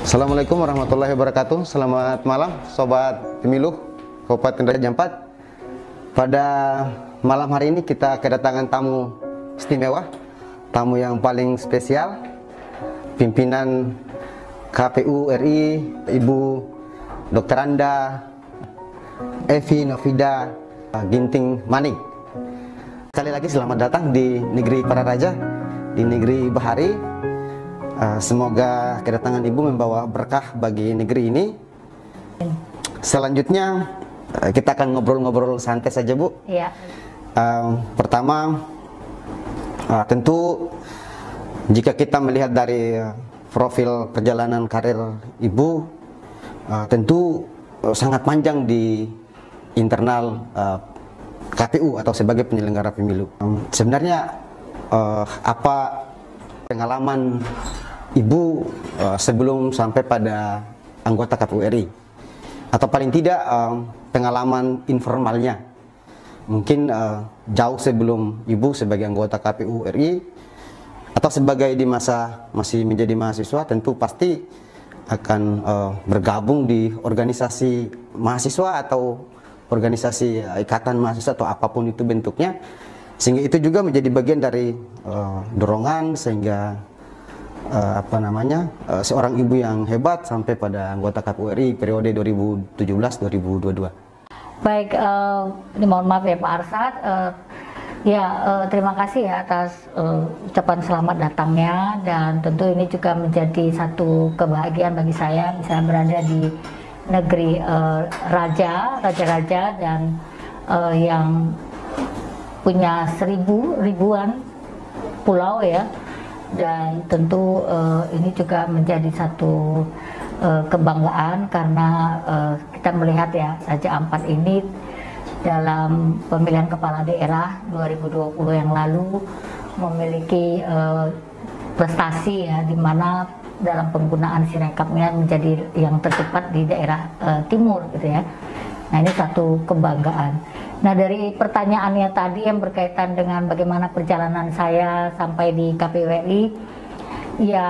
Assalamualaikum warahmatullahi wabarakatuh. Selamat malam Sobat Pemilu Kabupaten Raja Ampat. Pada malam hari ini kita kedatangan tamu istimewa, tamu yang paling spesial, pimpinan KPU RI, Ibu Dr. Anda Evi Novida Ginting Manik. Sekali lagi selamat datang di negeri para raja, di negeri Bahari. Semoga kedatangan Ibu membawa berkah bagi negeri ini. Selanjutnya kita akan ngobrol-ngobrol santai saja, Bu. Iya. Pertama, tentu jika kita melihat dari profil perjalanan karir Ibu, tentu sangat panjang di internal KPU atau sebagai penyelenggara pemilu. Sebenarnya apa pengalaman Ibu sebelum sampai pada anggota KPU RI, atau paling tidak pengalaman informalnya, mungkin jauh sebelum Ibu sebagai anggota KPU RI atau sebagai di masa masih menjadi mahasiswa, tentu pasti akan bergabung di organisasi mahasiswa atau organisasi ikatan mahasiswa atau apapun itu bentuknya, sehingga itu juga menjadi bagian dari dorongan sehingga seorang ibu yang hebat sampai pada anggota KPU RI periode 2017-2022. Baik, ini mohon maaf ya Pak Arsad. Terima kasih ya atas ucapan selamat datangnya, dan tentu ini juga menjadi satu kebahagiaan bagi saya bisa berada di negeri raja-raja dan yang punya ribuan pulau ya. Dan tentu ini juga menjadi satu kebanggaan karena kita melihat ya saja Ampat ini dalam pemilihan kepala daerah 2020 yang lalu memiliki prestasi ya, di mana dalam penggunaan Sirekapnya menjadi yang tercepat di daerah timur gitu ya. Nah, ini satu kebanggaan. Nah, dari pertanyaannya tadi yang berkaitan dengan bagaimana perjalanan saya sampai di KPU RI, ya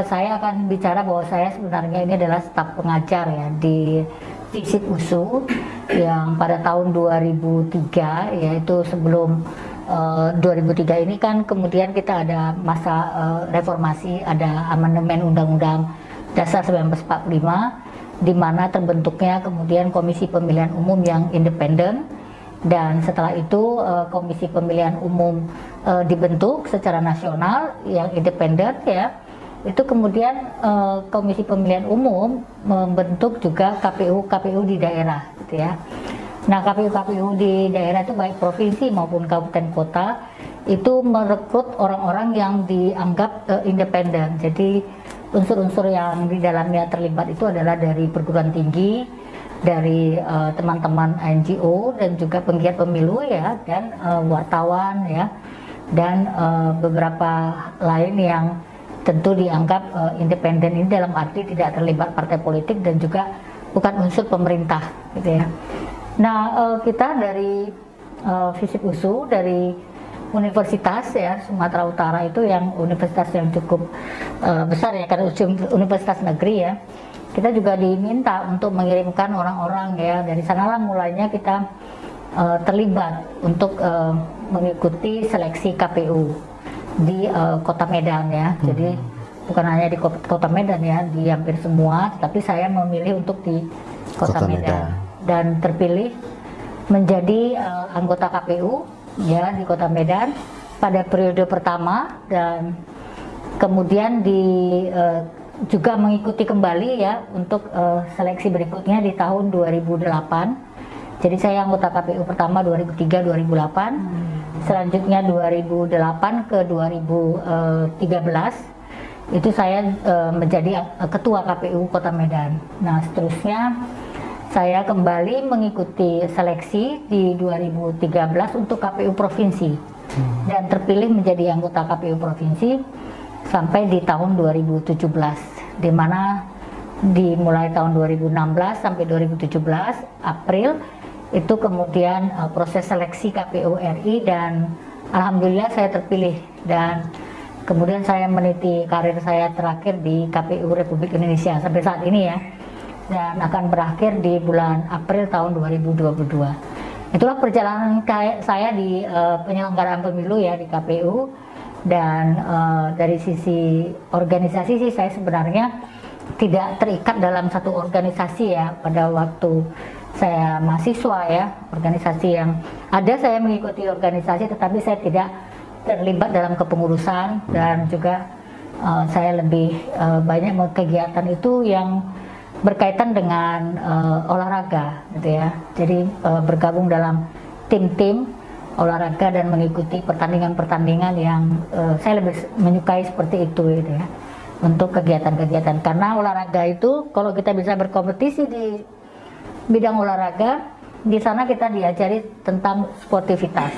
saya akan bicara bahwa saya sebenarnya ini adalah staf pengajar ya di FISIP USU yang pada tahun 2003, yaitu sebelum 2003 ini kan kemudian kita ada masa reformasi, ada amandemen Undang-Undang Dasar 1945, di mana terbentuknya kemudian Komisi Pemilihan Umum yang independen. Dan setelah itu Komisi Pemilihan Umum dibentuk secara nasional yang independen ya. Itu kemudian Komisi Pemilihan Umum membentuk juga KPU di daerah gitu ya. Nah, KPU di daerah itu baik provinsi maupun kabupaten kota itu merekrut orang-orang yang dianggap independen. Jadi unsur-unsur yang di dalamnya terlibat itu adalah dari perguruan tinggi, dari teman-teman NGO dan juga penggiat pemilu ya, dan wartawan ya, dan beberapa lain yang tentu dianggap independen. Ini dalam arti tidak terlibat partai politik dan juga bukan unsur pemerintah gitu ya. Nah, kita dari FISIP USU dari universitas ya Sumatera Utara, itu yang universitas yang cukup besar ya, karena universitas negeri ya. Kita juga diminta untuk mengirimkan orang-orang ya, dari sanalah mulainya kita terlibat untuk mengikuti seleksi KPU di Kota Medan ya. Jadi bukan hanya di Kota Medan ya, di hampir semua, tapi saya memilih untuk di Kota Medan dan terpilih menjadi anggota KPU ya di Kota Medan pada periode pertama, dan kemudian juga mengikuti kembali ya untuk seleksi berikutnya di tahun 2008. Jadi saya anggota KPU pertama 2003-2008, selanjutnya 2008 ke 2013 itu saya menjadi ketua KPU Kota Medan. Nah, seterusnya saya kembali mengikuti seleksi di 2013 untuk KPU Provinsi dan terpilih menjadi anggota KPU Provinsi sampai di tahun 2017, di mana dimulai tahun 2016 sampai 2017 April itu kemudian proses seleksi KPU RI, dan alhamdulillah saya terpilih. Dan kemudian saya meniti karir saya terakhir di KPU Republik Indonesia sampai saat ini ya, dan akan berakhir di bulan April tahun 2022. Itulah perjalanan saya di penyelenggaraan pemilu ya di KPU. Dan dari sisi organisasi sih saya sebenarnya tidak terikat dalam satu organisasi ya. Pada waktu saya mahasiswa ya, organisasi yang ada saya mengikuti organisasi, tetapi saya tidak terlibat dalam kepengurusan, dan juga saya lebih banyak kegiatan itu yang berkaitan dengan olahraga gitu ya. Jadi bergabung dalam tim-tim olahraga dan mengikuti pertandingan-pertandingan yang saya lebih menyukai seperti itu gitu ya, untuk kegiatan-kegiatan. Karena olahraga itu kalau kita bisa berkompetisi di bidang olahraga, di sana kita diajari tentang sportivitas.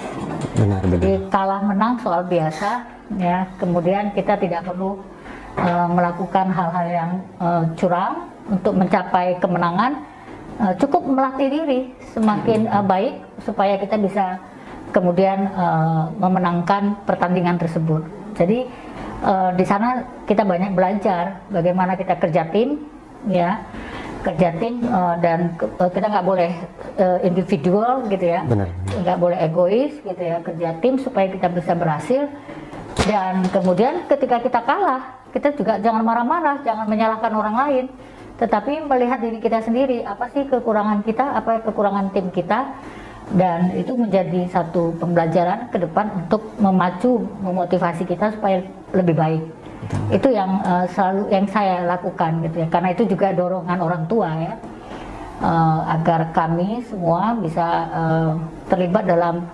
Benar. Jadi kalah menang soal biasa ya. Kemudian kita tidak perlu melakukan hal-hal yang curang untuk mencapai kemenangan. Cukup melatih diri semakin baik supaya kita bisa kemudian memenangkan pertandingan tersebut. Jadi di sana kita banyak belajar bagaimana kita kerja tim, ya, kerja tim, dan kita nggak boleh individual gitu ya, nggak boleh egois gitu ya, kerja tim supaya kita bisa berhasil. Dan kemudian ketika kita kalah, kita juga jangan marah-marah, jangan menyalahkan orang lain, tetapi melihat diri kita sendiri, apa sih kekurangan kita, apa kekurangan tim kita. Dan itu menjadi satu pembelajaran ke depan untuk memacu, memotivasi kita supaya lebih baik. Itu yang selalu yang saya lakukan gitu ya, karena itu juga dorongan orang tua ya, agar kami semua bisa terlibat dalam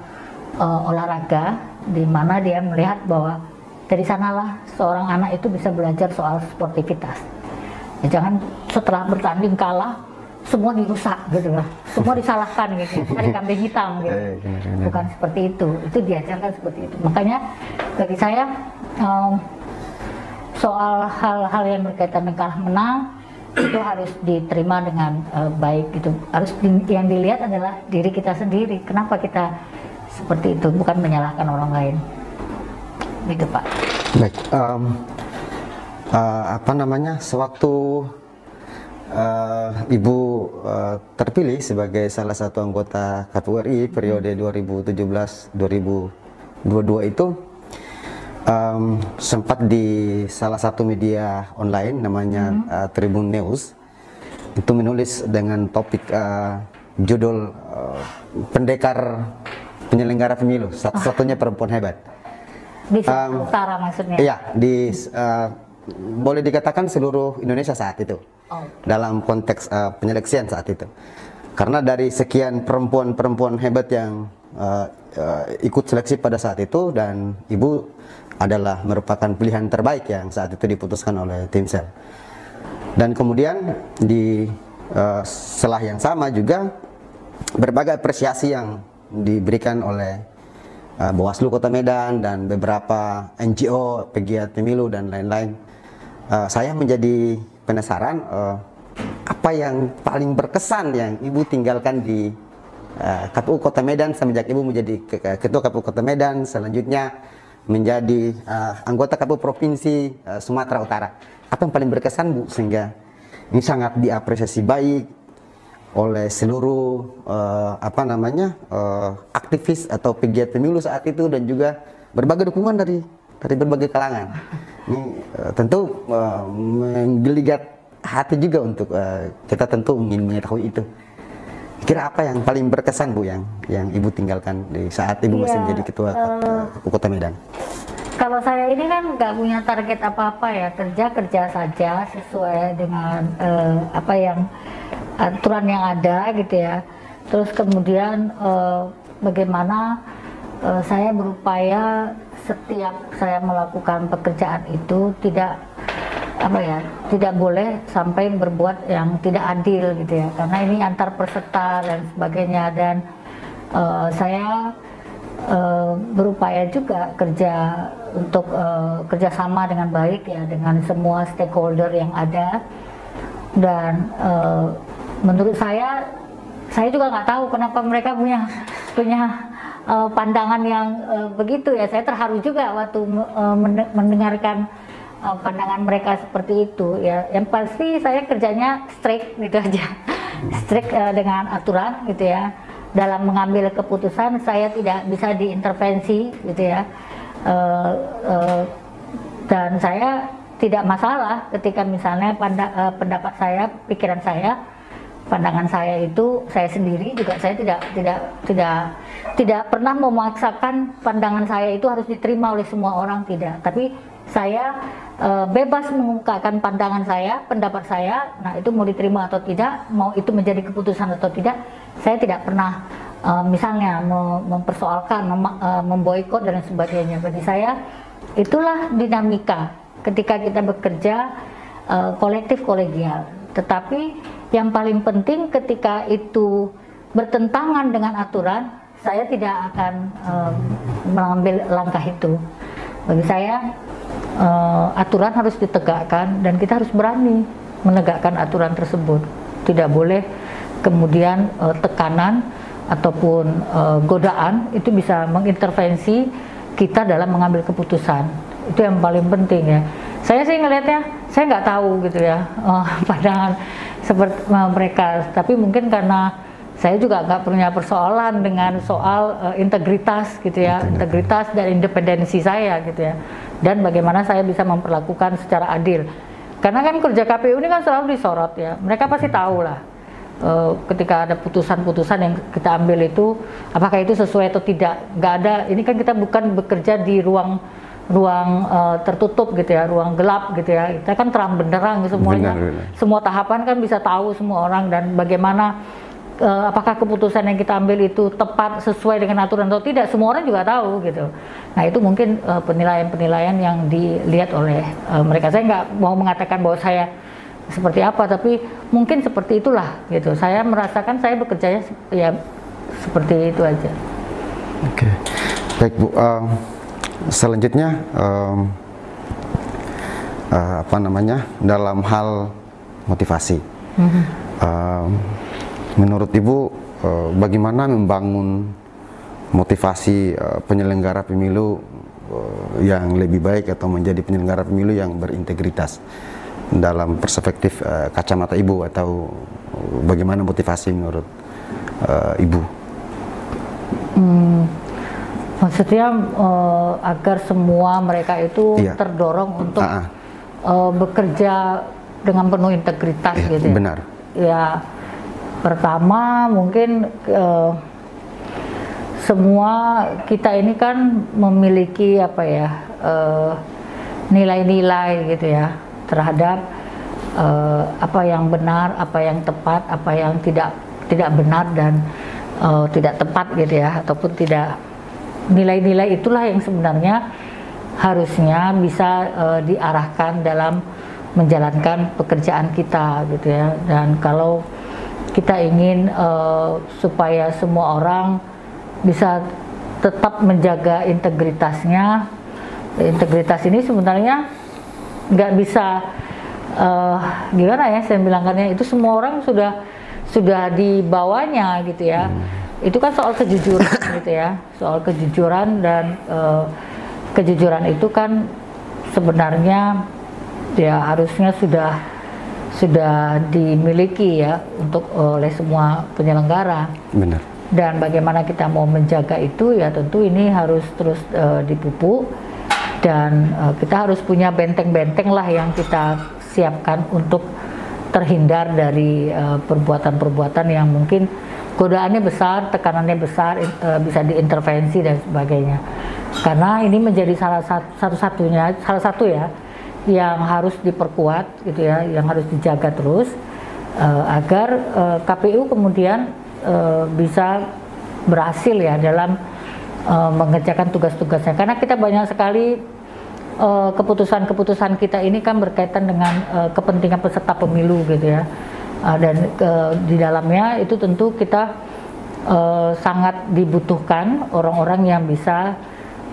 olahraga, di mana dia melihat bahwa dari sanalah seorang anak itu bisa belajar soal sportivitas. Ya, jangan setelah bertanding kalah semua dirusak gitu lah, semua disalahkan gitu, cari kambing hitam gitu. Bukan seperti itu diajarkan seperti itu. Makanya bagi saya soal hal-hal yang berkaitan dengan kalah menang itu harus diterima dengan baik gitu. Harus yang dilihat adalah diri kita sendiri. Kenapa kita seperti itu, bukan menyalahkan orang lain. Gitu Pak. Baik. Apa namanya? Sewaktu Ibu terpilih sebagai salah satu anggota KPU RI periode 2017-2022 itu, sempat di salah satu media online namanya Tribun News itu menulis dengan topik judul pendekar penyelenggara pemilu, satu-satunya perempuan hebat. Di utara maksudnya? Iya, boleh dikatakan seluruh Indonesia saat itu. Dalam konteks penyeleksian saat itu, karena dari sekian perempuan-perempuan hebat yang ikut seleksi pada saat itu, dan Ibu adalah merupakan pilihan terbaik yang saat itu diputuskan oleh tim sel. Dan kemudian di setelah yang sama juga berbagai apresiasi yang diberikan oleh Bawaslu Kota Medan dan beberapa NGO, pegiat pemilu dan lain-lain. Saya menjadi penasaran apa yang paling berkesan yang Ibu tinggalkan di KPU Kota Medan semenjak Ibu menjadi Ketua KPU Kota Medan, selanjutnya menjadi anggota KPU Provinsi Sumatera Utara. Apa yang paling berkesan Bu, sehingga ini sangat diapresiasi baik oleh seluruh aktivis atau pegiat pemilu saat itu, dan juga berbagai dukungan dari berbagai kalangan. Ini tentu menggeligat hati juga untuk kita tentu ingin mengetahui itu. Kira apa yang paling berkesan Bu yang Ibu tinggalkan di saat Ibu masih menjadi Ketua Kota Medan? Kalau saya ini kan nggak punya target apa-apa ya, kerja saja sesuai dengan apa yang aturan yang ada gitu ya. Terus kemudian bagaimana saya berupaya setiap saya melakukan pekerjaan itu tidak boleh sampai berbuat yang tidak adil gitu ya, karena ini antar peserta dan sebagainya. Dan saya berupaya juga kerja untuk kerjasama dengan baik ya dengan semua stakeholder yang ada. Dan menurut saya juga nggak tahu kenapa mereka punya pandangan yang begitu ya. Saya terharu juga waktu mendengarkan pandangan mereka seperti itu ya. Yang pasti saya kerjanya strict gitu aja, strict dengan aturan gitu ya. Dalam mengambil keputusan saya tidak bisa diintervensi gitu ya. Dan saya tidak masalah ketika misalnya pendapat saya, pikiran saya, pandangan saya itu saya sendiri juga, saya tidak pernah memaksakan pandangan saya itu harus diterima oleh semua orang, tidak. Tapi saya bebas mengungkapkan pandangan saya, pendapat saya. Nah, itu mau diterima atau tidak, mau itu menjadi keputusan atau tidak, saya tidak pernah misalnya mempersoalkan, memboikot dan sebagainya. Bagi saya itulah dinamika ketika kita bekerja kolektif kolegial. Tetapi yang paling penting ketika itu bertentangan dengan aturan, saya tidak akan mengambil langkah itu. Bagi saya aturan harus ditegakkan dan kita harus berani menegakkan aturan tersebut. Tidak boleh kemudian tekanan ataupun godaan itu bisa mengintervensi kita dalam mengambil keputusan. Itu yang paling penting ya. Saya sih ngelihatnya, saya nggak tahu gitu ya pandangan seperti mereka, tapi mungkin karena saya juga nggak punya persoalan dengan soal integritas gitu ya, integritas dan independensi saya gitu ya, dan bagaimana saya bisa memperlakukan secara adil. Karena kan kerja KPU ini kan selalu disorot ya, mereka pasti tahu lah ketika ada putusan-putusan yang kita ambil itu apakah itu sesuai atau tidak. Nggak ada, ini kan kita bukan bekerja di ruang tertutup gitu ya, ruang gelap gitu ya. Kita kan terang benderang semuanya, benar. Semua tahapan kan bisa tahu semua orang, dan bagaimana apakah keputusan yang kita ambil itu tepat sesuai dengan aturan atau tidak, semua orang juga tahu gitu. Nah, itu mungkin penilaian-penilaian yang dilihat oleh mereka. Saya nggak mau mengatakan bahwa saya seperti apa, tapi mungkin seperti itulah gitu. Saya merasakan saya bekerjanya ya seperti itu aja. Oke, baik Bu. Selanjutnya apa namanya, dalam hal motivasi, menurut Ibu bagaimana membangun motivasi penyelenggara pemilu yang lebih baik atau menjadi penyelenggara pemilu yang berintegritas dalam perspektif kacamata Ibu, atau bagaimana motivasi menurut Ibu? Maksudnya agar semua mereka itu terdorong untuk bekerja dengan penuh integritas gitu ya. Benar. Ya, pertama mungkin semua kita ini kan memiliki apa ya, nilai-nilai gitu ya terhadap apa yang benar, apa yang tepat, apa yang tidak benar dan tidak tepat gitu ya, ataupun tidak. Nilai-nilai itulah yang sebenarnya harusnya bisa diarahkan dalam menjalankan pekerjaan kita gitu ya. Dan kalau kita ingin supaya semua orang bisa tetap menjaga integritasnya, integritas ini sebenarnya nggak bisa gimana ya saya bilangkannya, itu semua orang sudah di bawahnya gitu ya. Itu kan soal kejujuran gitu ya, soal kejujuran, dan kejujuran itu kan sebenarnya ya harusnya sudah dimiliki ya untuk oleh semua penyelenggara. Benar. Dan bagaimana kita mau menjaga itu ya tentu ini harus terus dipupuk, dan kita harus punya benteng-benteng lah yang kita siapkan untuk terhindar dari perbuatan-perbuatan yang mungkin godaannya besar, tekanannya besar, bisa diintervensi dan sebagainya. Karena ini menjadi salah satu ya yang harus diperkuat gitu ya, yang harus dijaga terus agar KPU kemudian bisa berhasil ya dalam mengerjakan tugas-tugasnya. Karena kita banyak sekali keputusan-keputusan kita ini kan berkaitan dengan kepentingan peserta pemilu gitu ya. Dan di dalamnya itu tentu kita sangat dibutuhkan orang-orang yang bisa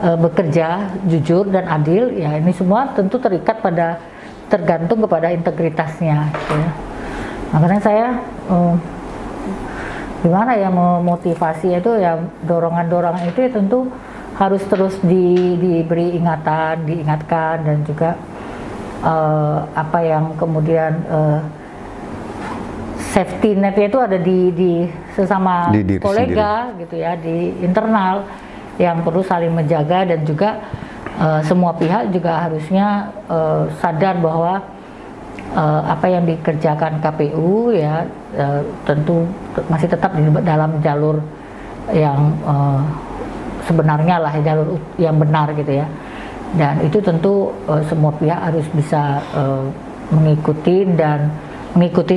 bekerja jujur dan adil ya. Ini semua tentu tergantung kepada integritasnya gitu ya. Makanya saya gimana ya memotivasi itu ya, dorongan-dorongan itu ya tentu harus terus diberi diingatkan, dan juga apa yang kemudian safety net itu ada di sesama di kolega sendiri, gitu ya, di internal, yang perlu saling menjaga, dan juga semua pihak juga harusnya sadar bahwa apa yang dikerjakan KPU ya tentu masih tetap di dalam jalur yang sebenarnya lah, jalur yang benar gitu ya, dan itu tentu semua pihak harus bisa mengikuti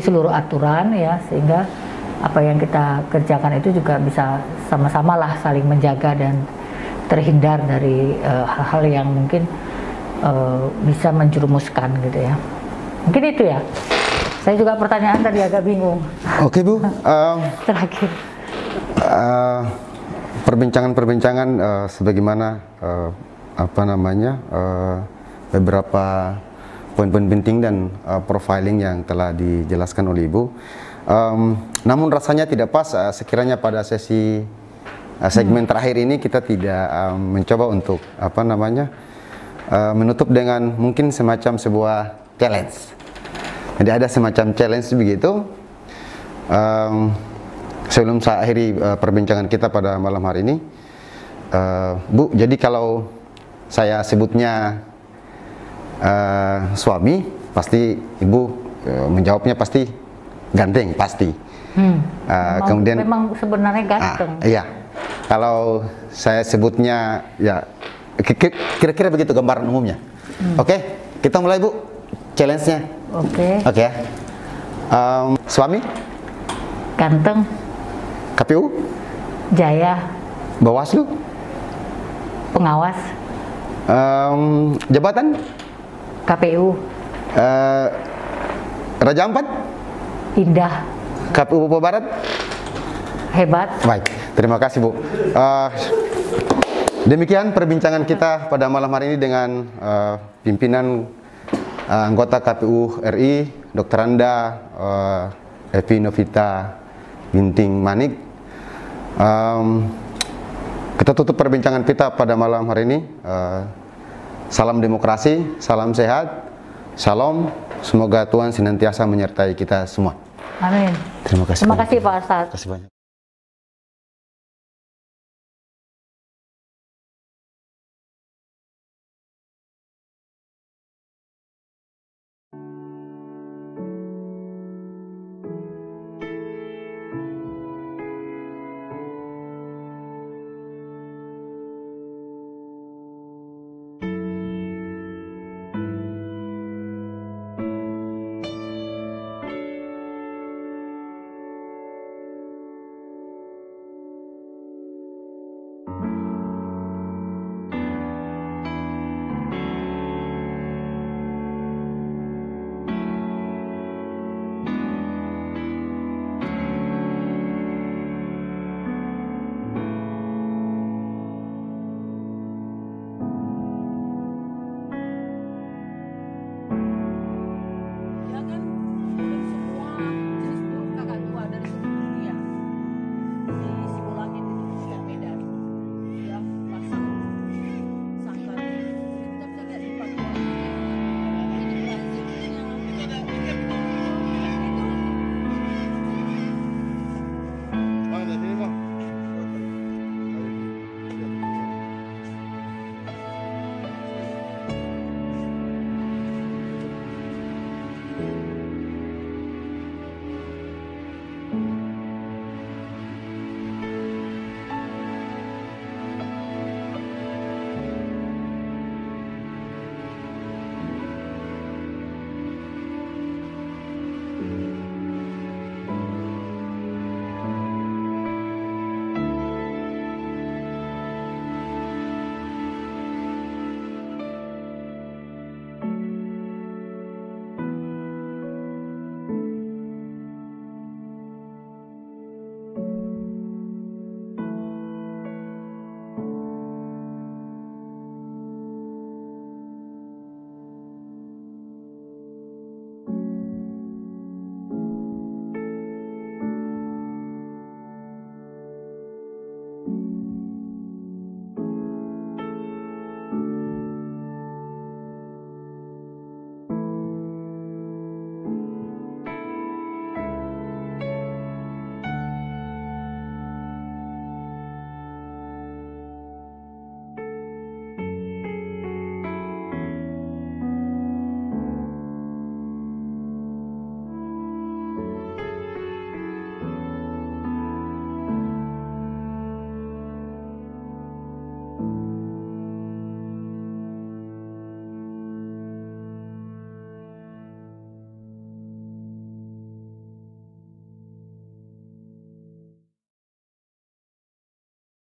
seluruh aturan ya, sehingga apa yang kita kerjakan itu juga bisa sama-sama lah saling menjaga dan terhindar dari hal-hal yang mungkin bisa menjerumuskan gitu ya. Mungkin itu ya. Saya juga pertanyaan tadi agak bingung. Oke Bu. Terakhir. Perbincangan sebagaimana apa namanya beberapa poin-poin penting dan profiling yang telah dijelaskan oleh Ibu. Namun rasanya tidak pas sekiranya pada sesi segmen terakhir ini kita tidak mencoba untuk apa namanya menutup dengan mungkin semacam sebuah challenge. Jadi ada semacam challenge begitu. Sebelum saya akhiri perbincangan kita pada malam hari ini, Bu, jadi kalau saya sebutnya suami, pasti Ibu menjawabnya pasti ganteng, pasti. Kemudian memang sebenarnya ganteng. Iya. Kalau saya sebutnya ya kira-kira begitu gambaran umumnya. Oke, kita mulai Bu challenge-nya. Oke. Oke. Suami? Ganteng. KPU? Jaya. Bawaslu? Pengawas. Jabatan? KPU. Raja Ampat? Indah. KPU Papua Barat? Hebat. Baik, terima kasih Bu. Demikian perbincangan kita pada malam hari ini dengan pimpinan anggota KPU RI, Dr. Anda Evi Novita Ginting Manik. Kita tutup perbincangan kita pada malam hari ini. Salam demokrasi, salam sehat, salam. Semoga Tuhan senantiasa menyertai kita semua. Amin. Terima kasih. Terima kasih Pak Ustadz. Terima kasih banyak.